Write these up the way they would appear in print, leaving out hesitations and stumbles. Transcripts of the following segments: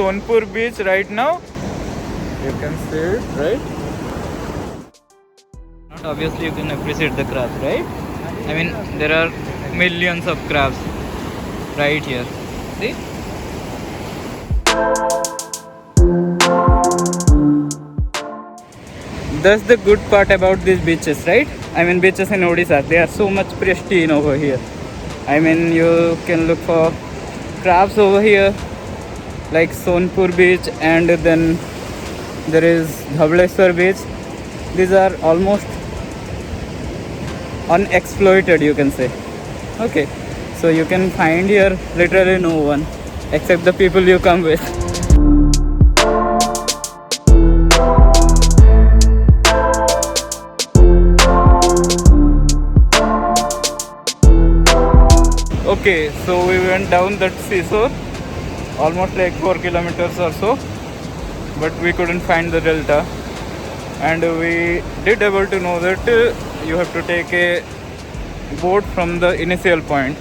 Sonpur beach right now. You can see it, right? Obviously, you can appreciate the crabs, right? I mean, there are millions of crabs right here. See? That's the good part about these beaches, right? I mean, beaches in Odisha, they are so much pristine over here. I mean, you can look for crabs over here, like Sonpur beach, and then there is Dhableswar beach. These are almost unexploited, you can say. Okay, so you can find here literally no one except the people you come with. Okay, so we went down that seashore almost like 4 kilometers or so, but we couldn't find the delta, and we did able to know that you have to take a boat from the initial point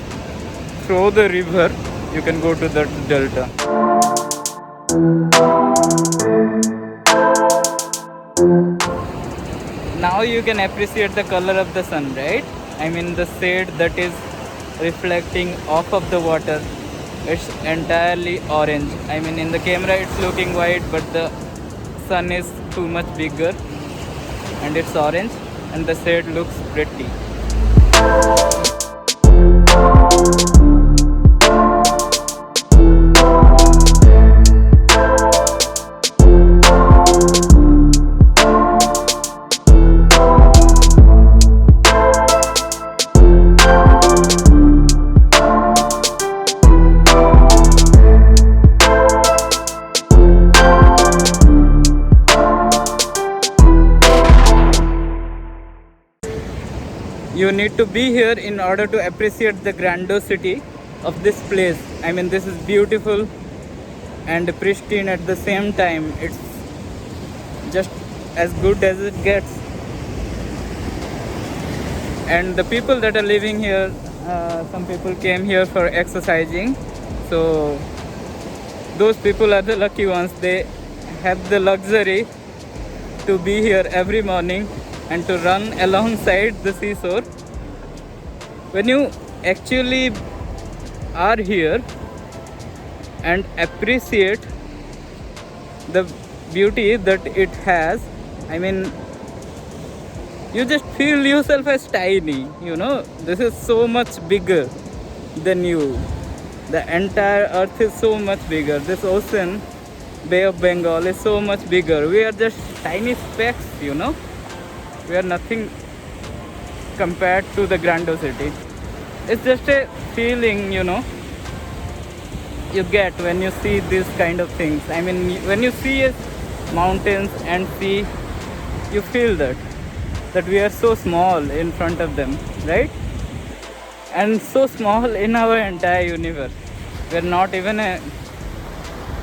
through the river. You can go to that delta. Now you can appreciate the color of the sun, right? I mean, the shade that is reflecting off of the water, it's entirely orange. I mean, in the camera it's looking white, but the sun is too much bigger and it's orange, and the shade looks pretty. You need to be here in order to appreciate the grandiosity of this place. I mean, this is beautiful and pristine at the same time. It's just as good as it gets. And the people that are living here, some people came here for exercising. So those people are the lucky ones. They have the luxury to be here every morning and to run alongside the seashore. When you actually are here and appreciate the beauty that it has, I mean, you just feel yourself as tiny, you know. This is so much bigger than you. The entire earth is so much bigger. This ocean, Bay of Bengal, is so much bigger. We are just tiny specks, you know. We are nothing compared to the grandiosity. It's just a feeling, you know, you get when you see these kind of things. I mean, when you see mountains and sea, you feel that we are so small in front of them, right? And so small in our entire universe. We are not even a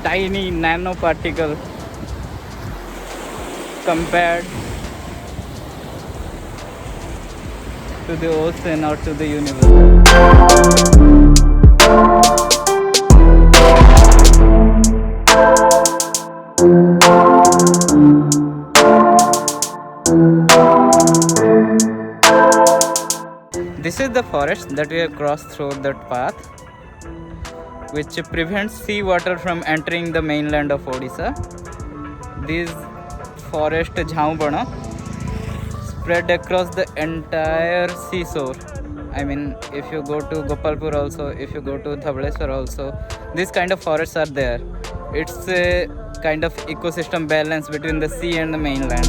tiny nanoparticle compared to the ocean or to the universe. This is the forest that we have crossed through that path, which prevents seawater from entering the mainland of Odisha. This forest Jhaubana spread across the entire seashore. I mean, if you go to Gopalpur also, if you go to Dhableswar also, these kind of forests are there. It's a kind of ecosystem balance between the sea and the mainland.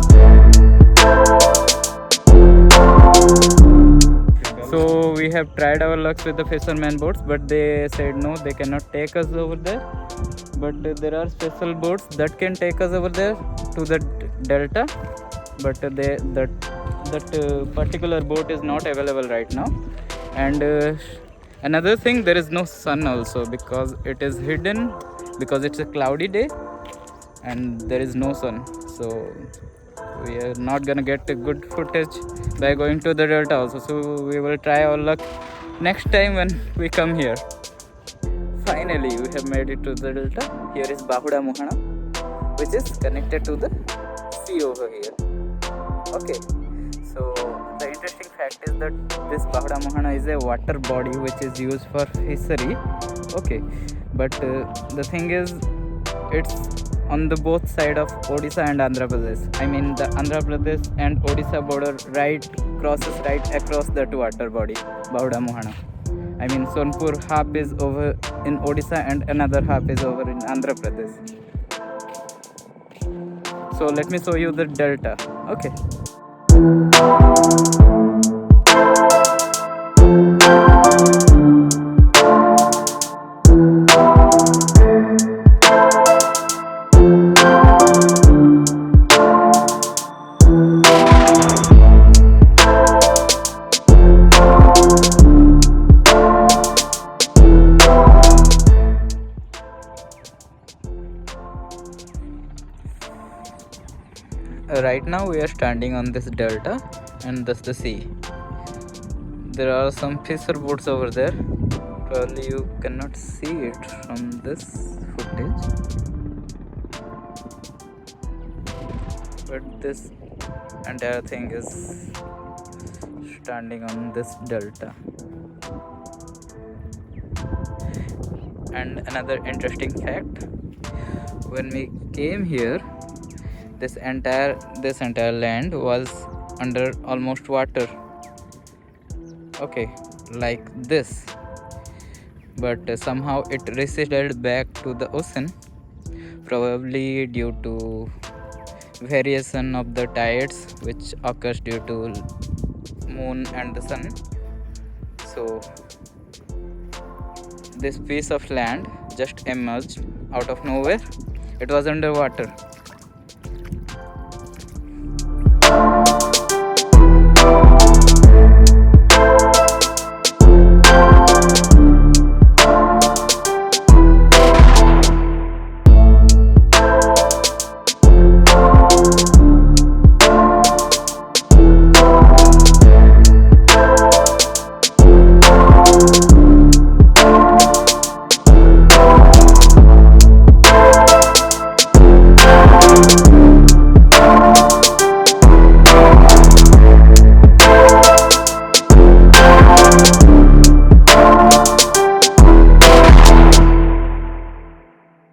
So we have tried our lucks with the fisherman boats, but they said no, they cannot take us over there. But there are special boats that can take us over there to the delta, but that particular boat is not available right now. And another thing, there is no sun also, because it is hidden, because it's a cloudy day and there is no sun. So we are not gonna get a good footage by going to the delta also. So we will try our luck next time when we come here. Finally finally we have made it to the delta. Here is Bahuda Muhana, which is connected to the sea over here. Okay, so the interesting fact is that this Bahuda Muhana is a water body which is used for fishery. Okay, but the thing is, it's on the both side of Odisha and Andhra Pradesh. I mean, the Andhra Pradesh and Odisha border crosses right across that water body, Bahuda Muhana. I mean, Sonpur half is over in Odisha and another half is over in Andhra Pradesh. So let me show you the delta. Okay. Right now we are standing on this delta and that's the sea. There are some fisher boats over there. Probably you cannot see it from this footage, but this entire thing is standing on this delta. And another interesting fact, when we came here, this entire land was under almost water. Okay, like this, but somehow it receded back to the ocean, probably due to variation of the tides which occurs due to moon and the sun. So this piece of land just emerged out of nowhere. It was underwater.